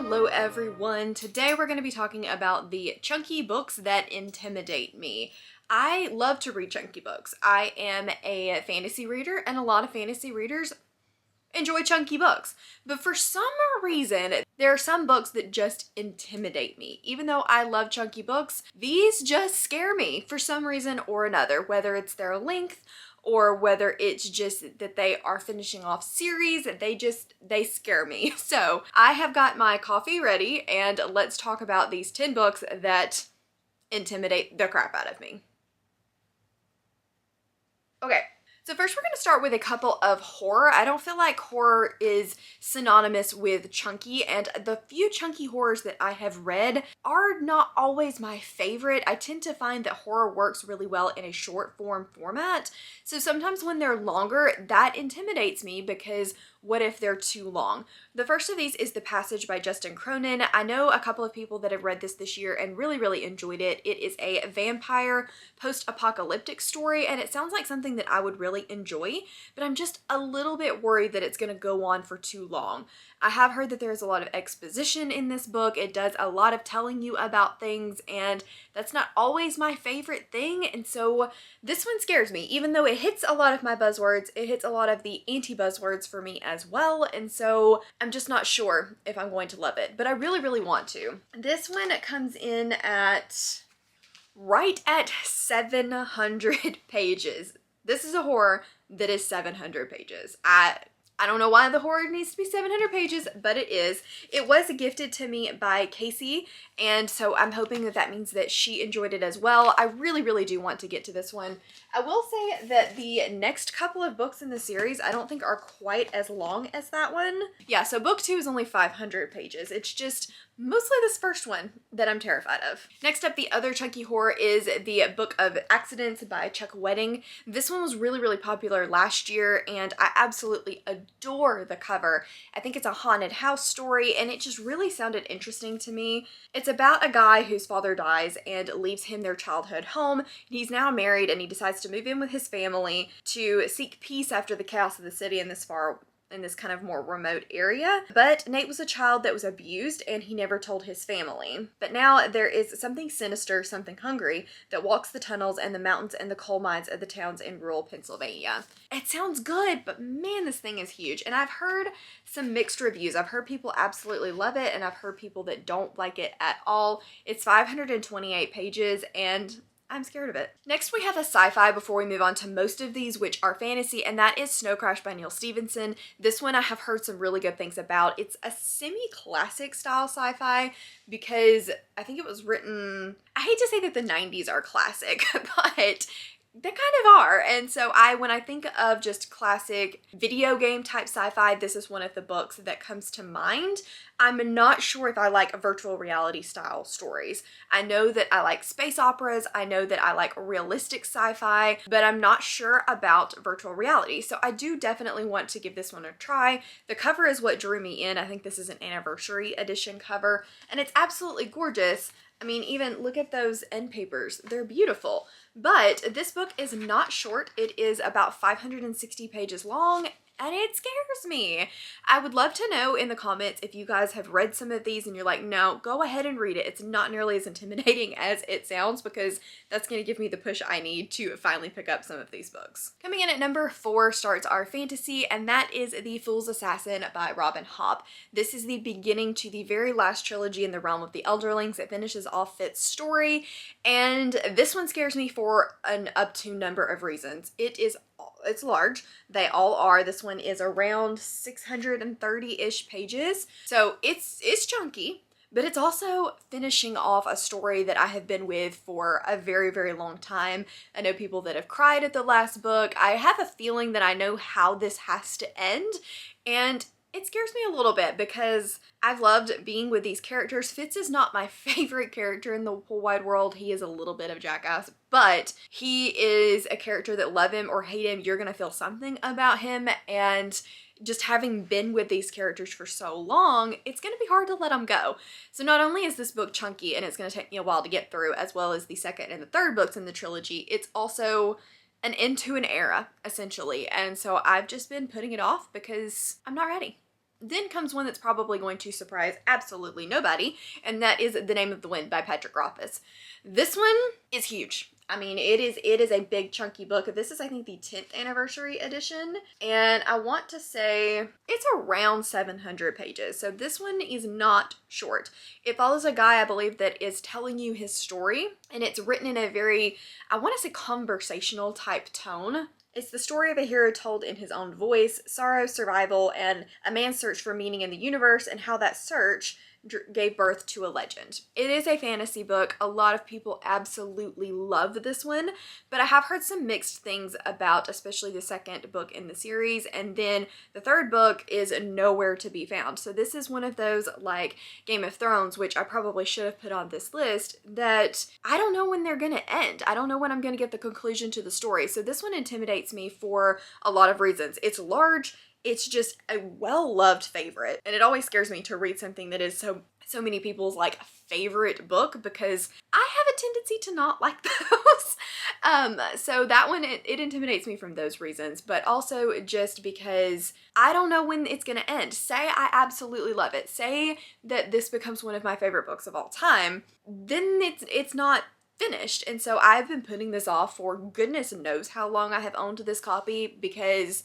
Hello everyone. Today we're going to be talking about the chunky books that intimidate me. I love to read chunky books. I am a fantasy reader and a lot of fantasy readers enjoy chunky books. But for some reason, there are some books that just intimidate me. Even though I love chunky books, these just scare me for some reason or another, whether it's their length or whether it's just that they are finishing off series, they scare me. So I have got my coffee ready and let's talk about these 10 books that intimidate the crap out of me. Okay. So first we're going to start with a couple of horror. I don't feel like horror is synonymous with chunky, and the few chunky horrors that I have read are not always my favorite. I tend to find that horror works really well in a short form format. So sometimes when they're longer, that intimidates me because what if they're too long? The first of these is The Passage by Justin Cronin. I know a couple of people that have read this year and really enjoyed it. It is a vampire post-apocalyptic story, and it sounds like something that I would really enjoy, but I'm just a little bit worried that it's going to go on for too long. I have heard that there's a lot of exposition in this book. It does a lot of telling you about things, and that's not always my favorite thing, and so this one scares me. Even though it hits a lot of my buzzwords, it hits a lot of the anti-buzzwords for me as well, and so I'm just not sure if I'm going to love it, but I really want to. This one comes in at right at 700 pages. This is a horror that is 700 pages. I don't know why the horror needs to be 700 pages, but it is. It was gifted to me by Casey, and so I'm hoping that that means that she enjoyed it as well. I really do want to get to this one. I will say that the next couple of books in the series I don't think are quite as long as that one. Yeah, so book 2 is only 500 pages. It's just mostly this first one that I'm terrified of. Next up, the other chunky horror is the Book of Accidents by Chuck Wedding. This one was really popular last year, and I absolutely adore the cover. I think it's a haunted house story, and it just really sounded interesting to me. It's about a guy whose father dies and leaves him their childhood home. He's now married, and he decides to move in with his family to seek peace after the chaos of the city in this kind of more remote area. But Nate was a child that was abused and he never told his family. But now there is something sinister, something hungry that walks the tunnels and the mountains and the coal mines of the towns in rural Pennsylvania. It sounds good, but man, this thing is huge. And I've heard some mixed reviews. I've heard people absolutely love it and I've heard people that don't like it at all. It's 528 pages and I'm scared of it. Next, we have a sci-fi before we move on to most of these, which are fantasy, and that is Snow Crash by Neal Stephenson. This one I have heard some really good things about. It's a semi-classic style sci-fi because I think it was written, I hate to say that the 90s are classic, but they kind of are. And so when I think of just classic video game type sci-fi, this is one of the books that comes to mind. I'm not sure if I like virtual reality style stories. I know that I like space operas. I know that I like realistic sci-fi, but I'm not sure about virtual reality. So I do definitely want to give this one a try. The cover is what drew me in. I think this is an anniversary edition cover, and it's absolutely gorgeous. I mean, even look at those end papers. They're beautiful. But this book is not short. It is about 560 pages long, and it scares me. I would love to know in the comments if you guys have read some of these and you're like, no, go ahead and read it. It's not nearly as intimidating as it sounds, because that's going to give me the push I need to finally pick up some of these books. Coming in at number 4 starts our fantasy, and that is The Fool's Assassin by Robin Hobb. This is the beginning to the very last trilogy in the realm of the Elderlings. It finishes off Fit's story, and this one scares me for an up to number of reasons. It's large. They all are. This one is around 630-ish pages. So it's chunky, but it's also finishing off a story that I have been with for a very long time. I know people that have cried at the last book. I have a feeling that I know how this has to end, and it scares me a little bit because I've loved being with these characters. Fitz is not my favorite character in the whole wide world. He is a little bit of a jackass, but he is a character that, love him or hate him, you're gonna feel something about him, and just having been with these characters for so long, it's gonna be hard to let them go. So not only is this book chunky and it's gonna take me a while to get through, as well as the second and the third books in the trilogy, it's also an end to an era, essentially. And so I've just been putting it off because I'm not ready. Then comes one that's probably going to surprise absolutely nobody, and that is The Name of the Wind by Patrick Rothfuss. This one is huge. I mean, it is a big chunky book. This is, I think, the 10th anniversary edition, and I want to say it's around 700 pages. So this one is not short. It follows a guy, I believe, that is telling you his story, and it's written in a very, I want to say, conversational type tone. It's the story of a hero told in his own voice, sorrow, survival, and a man's search for meaning in the universe, and how that search gave birth to a legend. It is a fantasy book. A lot of people absolutely love this one, but I have heard some mixed things about especially the second book in the series, and then the third book is nowhere to be found. So this is one of those, like Game of Thrones, which I probably should have put on this list, that I don't know when they're gonna end. I don't know when I'm gonna get the conclusion to the story. So this one intimidates me for a lot of reasons. It's large. It's just a well-loved favorite, and it always scares me to read something that is so many people's like favorite book, because I have a tendency to not like those. So that one, it intimidates me from those reasons, but also just because I don't know when it's gonna end. Say I absolutely love it. Say that this becomes one of my favorite books of all time, then it's not finished. And so I've been putting this off for goodness knows how long I have owned this copy because.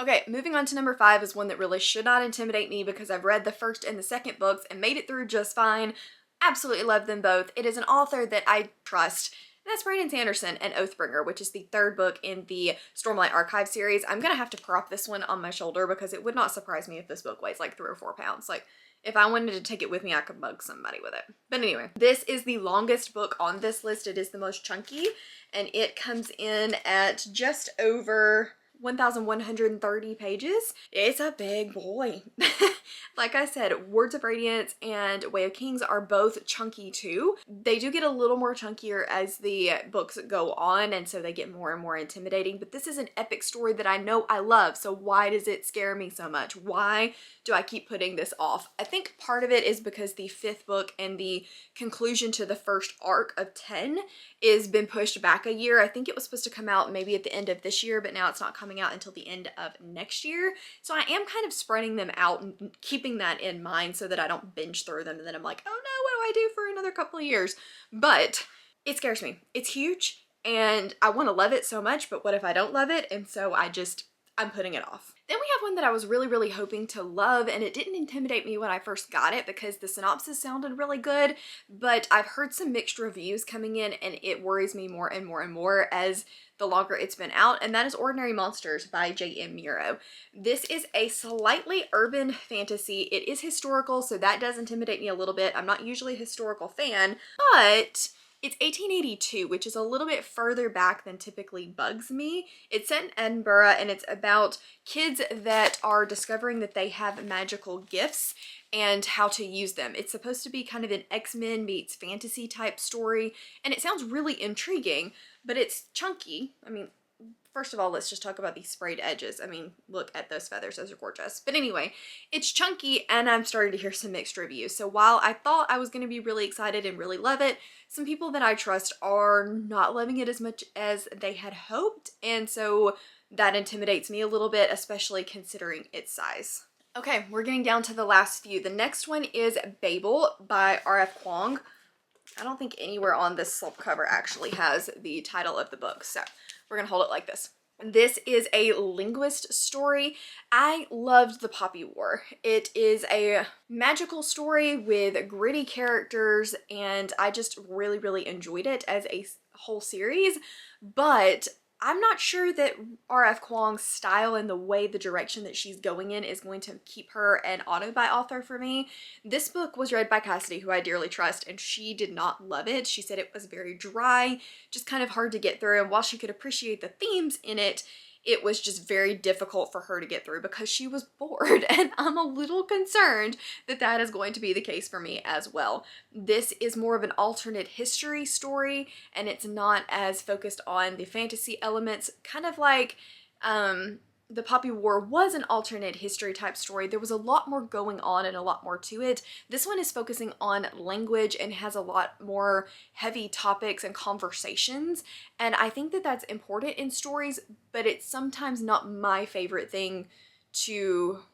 Okay, moving on to number 5 is one that really should not intimidate me because I've read the first and the second books and made it through just fine. Absolutely love them both. It is an author that I trust. And that's Brandon Sanderson and Oathbringer, which is the third book in the Stormlight Archive series. I'm gonna have to prop this one on my shoulder because it would not surprise me if this book weighs like 3 or 4 pounds. Like, if I wanted to take it with me, I could mug somebody with it. But anyway, this is the longest book on this list. It is the most chunky, and it comes in at just over 1,130 pages. It's a big boy. Like I said, Words of Radiance and Way of Kings are both chunky too. They do get a little more chunkier as the books go on, and so they get more and more intimidating, but this is an epic story that I know I love, so why does it scare me so much? Why do I keep putting this off? I think part of it is because the 5th book and the conclusion to the first arc of 10 is been pushed back a year. I think it was supposed to come out maybe at the end of this year, but now it's not coming out until the end of next year. So I am kind of spreading them out and keeping that in mind so that I don't binge through them and then I'm like, oh no, what do I do for another couple of years? But it scares me. It's huge and I want to love it so much, but what if I don't love it? And so I'm putting it off. Then we have one that I was really, really hoping to love, and it didn't intimidate me when I first got it because the synopsis sounded really good, but I've heard some mixed reviews coming in and it worries me more and more and more as the longer it's been out, and that is Ordinary Monsters by J.M. Muro. This is a slightly urban fantasy. It is historical, so that does intimidate me a little bit. I'm not usually a historical fan, but it's 1882, which is a little bit further back than typically bugs me. It's set in Edinburgh, and it's about kids that are discovering that they have magical gifts and how to use them. It's supposed to be kind of an X-Men meets fantasy type story, and it sounds really intriguing, but it's chunky. I mean, first of all, let's just talk about these sprayed edges. I mean, look at those feathers, those are gorgeous. But anyway, it's chunky and I'm starting to hear some mixed reviews. So while I thought I was going to be really excited and really love it, some people that I trust are not loving it as much as they had hoped. And so that intimidates me a little bit, especially considering its size. Okay, we're getting down to the last few. The next one is Babel by R.F. Kuang. I don't think anywhere on this slipcover actually has the title of the book, so we're gonna hold it like this. This is a linguist story. I loved The Poppy War. It is a magical story with gritty characters, and I just really, really enjoyed it as a whole series, but I'm not sure that R.F. Kuang's style and the way, the direction that she's going in is going to keep her an auto-buy author for me. This book was read by Cassidy, who I dearly trust, and she did not love it. She said it was very dry, just kind of hard to get through, and while she could appreciate the themes in it, it was just very difficult for her to get through because she was bored, and I'm a little concerned that that is going to be the case for me as well. This is more of an alternate history story, and it's not as focused on the fantasy elements, kind of like The Poppy War was an alternate history type story, there was a lot more going on and a lot more to it. This one is focusing on language and has a lot more heavy topics and conversations, and I think that that's important in stories, but it's sometimes not my favorite thing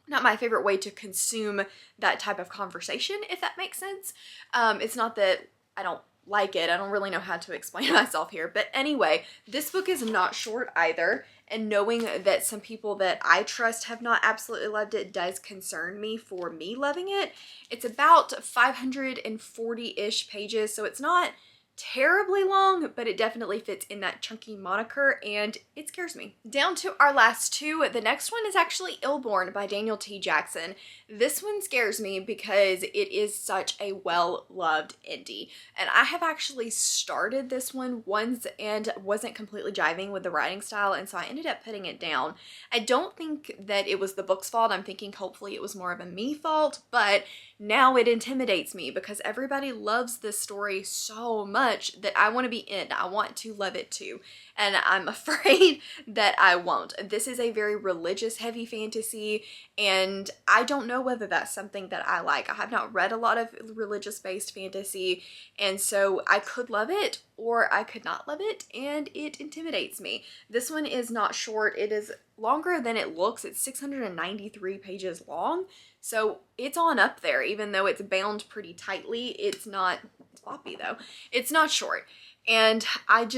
not my favorite way to consume that type of conversation, if that makes sense. It's not that I don't like it, I don't really know how to explain myself here, but anyway, this book is not short either, and knowing that some people that I trust have not absolutely loved it does concern me for me loving it. It's about 540-ish pages, so it's not terribly long, but it definitely fits in that chunky moniker, and it scares me. Down to our last two. The next one is actually Illborn by Daniel T. Jackson. This one scares me because it is such a well-loved indie, and I have actually started this one once and wasn't completely jiving with the writing style, and so I ended up putting it down. I don't think that it was the book's fault. I'm thinking hopefully it was more of a me fault, but now it intimidates me because everybody loves this story so much that I want to be in. I want to love it too, and I'm afraid that I won't. This is a very religious heavy fantasy, and I don't know whether that's something that I like. I have not read a lot of religious based fantasy, and so I could love it or I could not love it, and it intimidates me. This one is not short. It is longer than it looks. It's 693 pages long, so it's on up there. Even though it's bound pretty tightly, it's not floppy though. It's not short, and I'm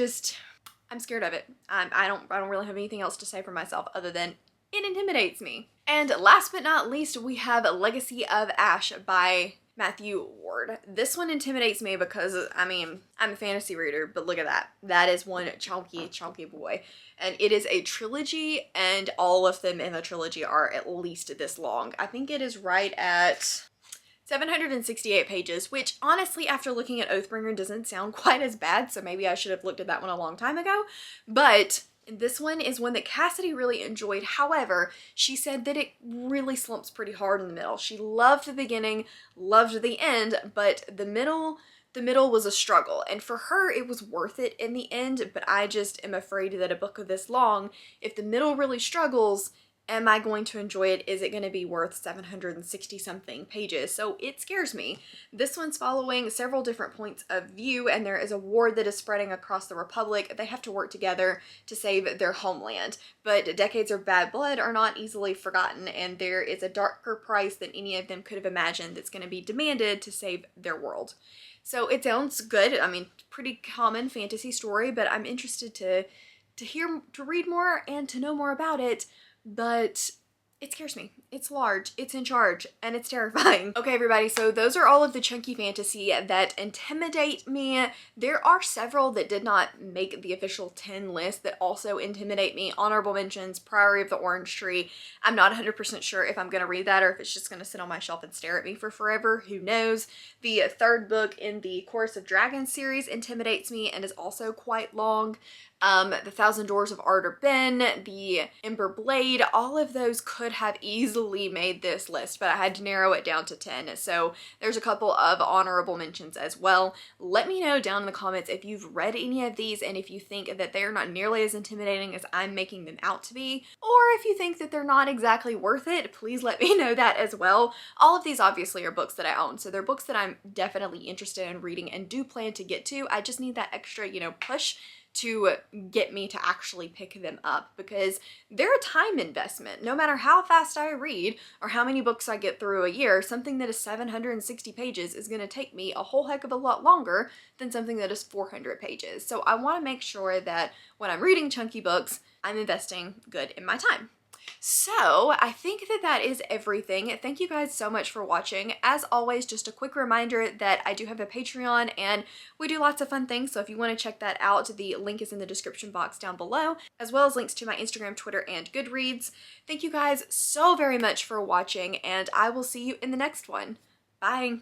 scared of it. I don't really have anything else to say for myself other than it intimidates me. And last but not least, we have Legacy of Ash by Matthew Ward. This one intimidates me because, I mean, I'm a fantasy reader, but look at that. That is one chunky boy. And it is a trilogy, and all of them in the trilogy are at least this long. I think it is right at 768 pages, which honestly, after looking at Oathbringer, doesn't sound quite as bad, so maybe I should have looked at that one a long time ago. But this one is one that Cassidy really enjoyed. However, she said that it really slumps pretty hard in the middle. She loved the beginning, loved the end, but the middle was a struggle. And for her, it was worth it in the end, but I just am afraid that a book of this long, if the middle really struggles, am I going to enjoy it? Is it going to be worth 760 something pages? So it scares me. This one's following several different points of view, and there is a war that is spreading across the Republic. They have to work together to save their homeland, but decades of bad blood are not easily forgotten, and there is a darker price than any of them could have imagined that's going to be demanded to save their world. So it sounds good. I mean, pretty common fantasy story, but I'm interested to read more and to know more about it. But it scares me. It's large, it's in charge, and it's terrifying. Okay, everybody, so those are all of the chunky fantasy that intimidate me. There are several that did not make the official 10 list that also intimidate me. Honorable mentions, Priory of the Orange Tree. I'm not 100% sure if I'm going to read that or if it's just going to sit on my shelf and stare at me for forever. Who knows? The third book in the Chorus of Dragons series intimidates me and is also quite long. The Thousand Doors of Ardor Ben, the Ember Blade, all of those could have easily made this list, but I had to narrow it down to 10. So there's a couple of honorable mentions as well. Let me know down in the comments if you've read any of these and if you think that they're not nearly as intimidating as I'm making them out to be, or if you think that they're not exactly worth it. Please let me know that as well. All of these obviously are books that I own, so they're books that I'm definitely interested in reading and do plan to get to. I just need that extra, push to get me to actually pick them up, because they're a time investment. No matter how fast I read or how many books I get through a year, something that is 760 pages is going to take me a whole heck of a lot longer than something that is 400 pages. So I want to make sure that when I'm reading chunky books, I'm investing good in my time. So I think that is everything. Thank you guys so much for watching. As always, just a quick reminder that I do have a Patreon and we do lots of fun things. So if you want to check that out, the link is in the description box down below, as well as links to my Instagram, Twitter, and Goodreads. Thank you guys so very much for watching, and I will see you in the next one. Bye.